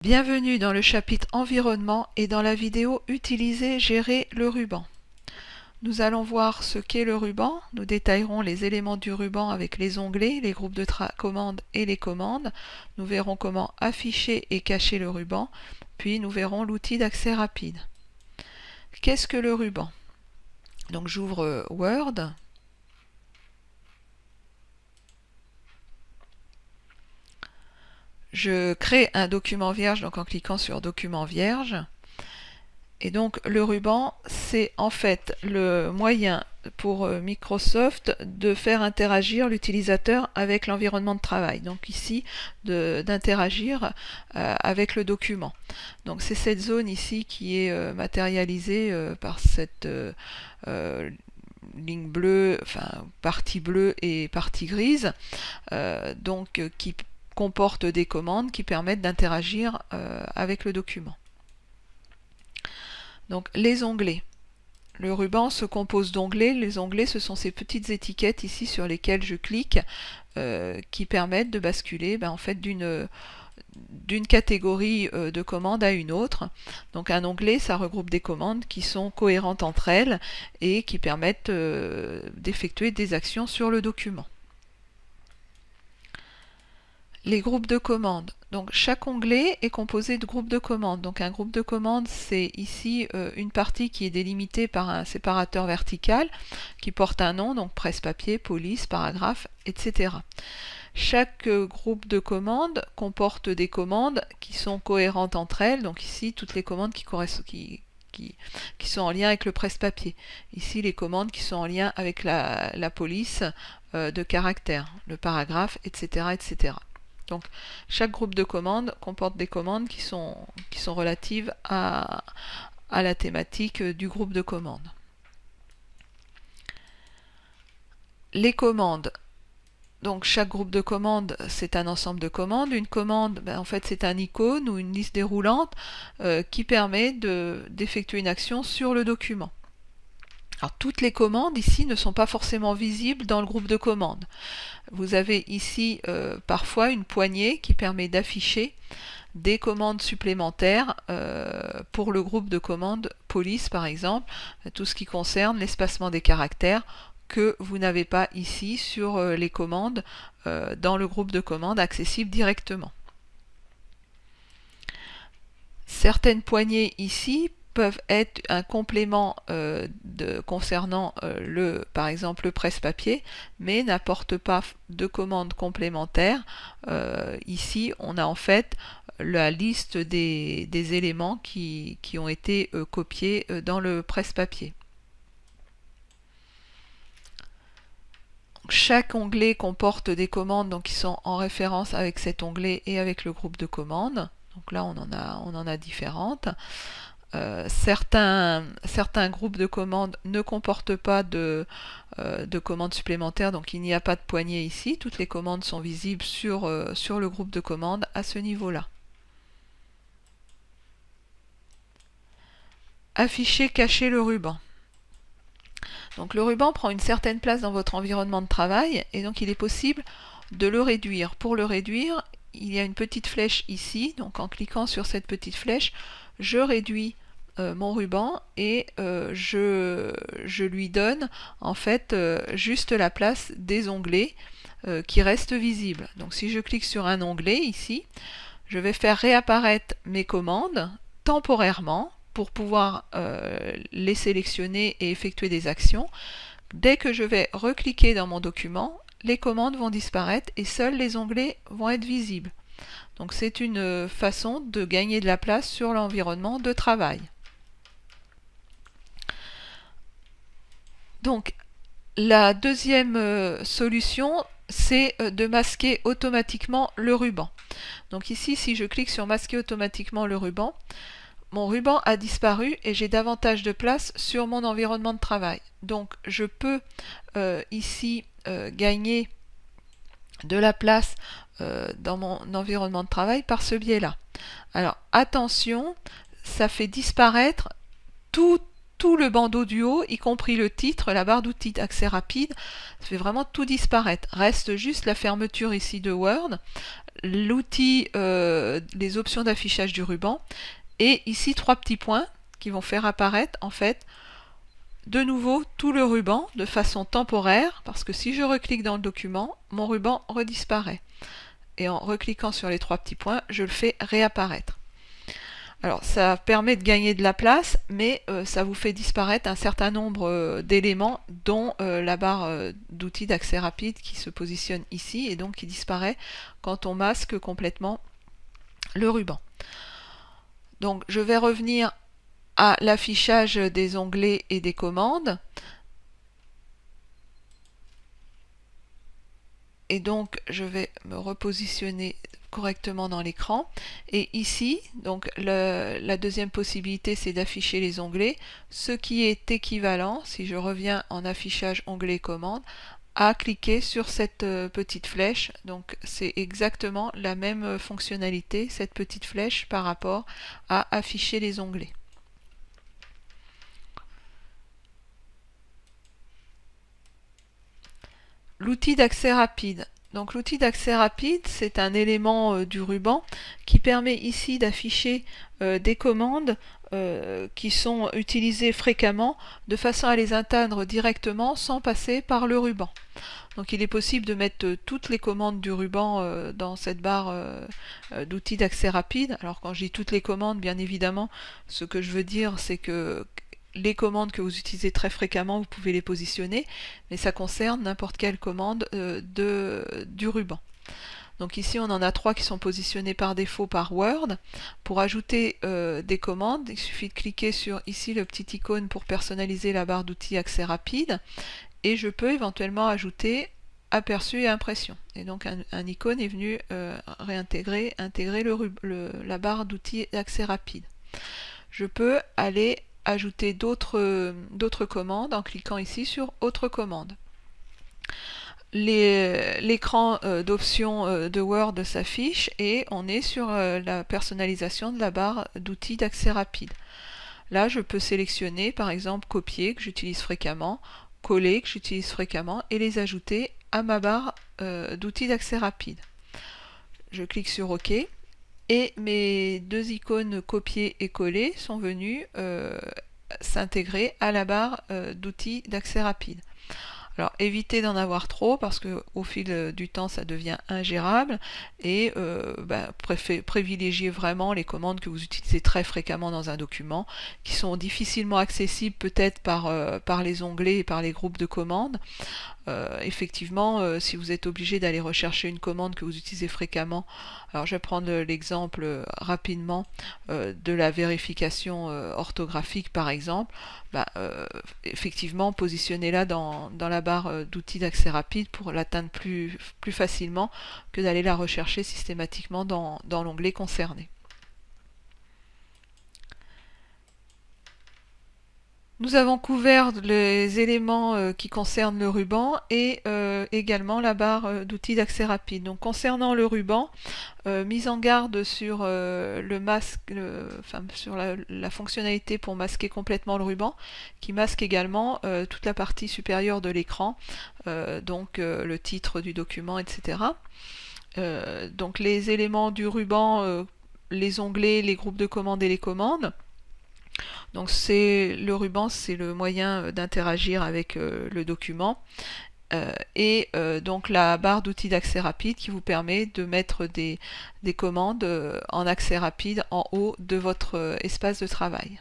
Bienvenue dans le chapitre Environnement et dans la vidéo Utiliser, gérer le ruban. Nous allons voir ce qu'est le ruban. Nous détaillerons les éléments du ruban avec les onglets, les groupes de commandes et les commandes. Nous verrons comment afficher et cacher le ruban, puis nous verrons l'outil d'accès rapide. Qu'est-ce que le ruban? Donc j'ouvre Word. Je crée un document vierge donc en cliquant sur document vierge. Et donc le ruban, c'est en fait le moyen pour Microsoft de faire interagir l'utilisateur avec l'environnement de travail. Donc ici, d'interagir avec le document. Donc c'est cette zone ici qui est matérialisée par cette ligne bleue, enfin partie bleue et partie grise, qui comporte des commandes qui permettent d'interagir avec le document. Donc les onglets. Le ruban se compose d'onglets. Les onglets, ce sont ces petites étiquettes ici sur lesquelles je clique qui permettent de basculer en fait d'une catégorie de commandes à une autre. Donc un onglet, ça regroupe des commandes qui sont cohérentes entre elles et qui permettent d'effectuer des actions sur le document. Les groupes de commandes. Donc chaque onglet est composé de groupes de commandes. Donc un groupe de commandes, c'est ici une partie qui est délimitée par un séparateur vertical qui porte un nom, donc presse-papier, police, paragraphe, etc. Chaque groupe de commandes comporte des commandes qui sont cohérentes entre elles. Donc ici, toutes les commandes qui sont en lien avec le presse-papier. Ici, les commandes qui sont en lien avec la police de caractère, le paragraphe, etc., etc. Donc, chaque groupe de commandes comporte des commandes qui sont relatives à la thématique du groupe de commandes. Les commandes. Donc, chaque groupe de commandes, c'est un ensemble de commandes. Une commande, en fait, c'est un icône ou une liste déroulante qui permet d'effectuer une action sur le document. Alors, toutes les commandes ici ne sont pas forcément visibles dans le groupe de commandes. Vous avez ici parfois une poignée qui permet d'afficher des commandes supplémentaires pour le groupe de commandes police par exemple, tout ce qui concerne l'espacement des caractères que vous n'avez pas ici sur les commandes dans le groupe de commandes accessible directement. Certaines poignées ici peuvent être un complément concernant par exemple le presse-papier, mais n'apportent pas de commandes complémentaires. Ici, on a en fait la liste des éléments qui ont été copiés dans le presse-papier. Chaque onglet comporte des commandes qui sont en référence avec cet onglet et avec le groupe de commandes. Donc là, on en a différentes. Certains groupes de commandes ne comportent pas de commandes supplémentaires, donc il n'y a pas de poignée ici. Toutes les commandes sont visibles sur le groupe de commandes à ce niveau-là. Afficher, cacher le ruban. Donc le ruban prend une certaine place dans votre environnement de travail et donc il est possible de le réduire. Pour le réduire, il y a une petite flèche ici, donc en cliquant sur cette petite flèche, je réduis mon ruban et je lui donne en fait juste la place des onglets qui restent visibles. Donc si je clique sur un onglet ici, je vais faire réapparaître mes commandes temporairement pour pouvoir les sélectionner et effectuer des actions. Dès que je vais recliquer dans mon document, les commandes vont disparaître et seuls les onglets vont être visibles. Donc c'est une façon de gagner de la place sur l'environnement de travail. Donc la deuxième solution, c'est de masquer automatiquement le ruban. Donc ici, si je clique sur masquer automatiquement le ruban, mon ruban a disparu et j'ai davantage de place sur mon environnement de travail. Donc je peux ici gagner de la place dans mon environnement de travail par ce biais-là. Alors attention, ça fait disparaître tout le bandeau du haut, y compris le titre, la barre d'outils d'accès rapide, ça fait vraiment tout disparaître. Reste juste la fermeture ici de Word, l'outil, les options d'affichage du ruban, et ici 3 petits points qui vont faire apparaître en fait de nouveau tout le ruban de façon temporaire, parce que si je reclique dans le document, mon ruban redisparaît. Et en recliquant sur les 3 petits points, je le fais réapparaître. Alors ça permet de gagner de la place, mais ça vous fait disparaître un certain nombre d'éléments, dont la barre d'outils d'accès rapide qui se positionne ici et donc qui disparaît quand on masque complètement le ruban. Donc je vais revenir à l'affichage des onglets et des commandes. Et donc je vais me repositionner correctement dans l'écran, et ici donc la deuxième possibilité, c'est d'afficher les onglets, ce qui est équivalent, si je reviens en affichage onglet commande, à cliquer sur cette petite flèche. Donc c'est exactement la même fonctionnalité, cette petite flèche, par rapport à afficher les onglets. L'outil d'accès rapide. Donc l'outil d'accès rapide, c'est un élément du ruban qui permet ici d'afficher des commandes qui sont utilisées fréquemment, de façon à les atteindre directement sans passer par le ruban. Donc il est possible de mettre toutes les commandes du ruban dans cette barre d'outils d'accès rapide. Alors quand je dis toutes les commandes, bien évidemment, ce que je veux dire, c'est que les commandes que vous utilisez très fréquemment, vous pouvez les positionner, mais ça concerne n'importe quelle commande du ruban. Donc ici on en a 3 qui sont positionnés par défaut par Word. Pour ajouter des commandes, il suffit de cliquer sur ici le petit icône pour personnaliser la barre d'outils accès rapide, et je peux éventuellement ajouter aperçu et impression. Et donc un icône est venu intégrer la barre d'outils d'accès rapide. Je peux aller ajouter d'autres commandes en cliquant ici sur autre commande. L'écran d'options de Word s'affiche et on est sur la personnalisation de la barre d'outils d'accès rapide. Là je peux sélectionner par exemple copier, que j'utilise fréquemment, coller, que j'utilise fréquemment, et les ajouter à ma barre d'outils d'accès rapide. Je clique sur OK. Et mes 2 icônes copier et coller sont venues s'intégrer à la barre d'outils d'accès rapide. Alors évitez d'en avoir trop, parce qu'au fil du temps ça devient ingérable, et privilégiez vraiment les commandes que vous utilisez très fréquemment dans un document, qui sont difficilement accessibles peut-être par les onglets et par les groupes de commandes. Effectivement, si vous êtes obligé d'aller rechercher une commande que vous utilisez fréquemment, alors je vais prendre l'exemple rapidement de la vérification orthographique par exemple, effectivement positionnez-la dans la barre d'outils d'accès rapide pour l'atteindre plus facilement que d'aller la rechercher systématiquement dans l'onglet concerné. Nous avons couvert les éléments qui concernent le ruban et également la barre d'outils d'accès rapide. Donc concernant le ruban, mise en garde sur le masque, sur la fonctionnalité pour masquer complètement le ruban, qui masque également toute la partie supérieure de l'écran, donc le titre du document, etc. Donc les éléments du ruban, les onglets, les groupes de commandes et les commandes. Donc le ruban, c'est le moyen d'interagir avec le document, donc la barre d'outils d'accès rapide qui vous permet de mettre des commandes en accès rapide en haut de votre espace de travail.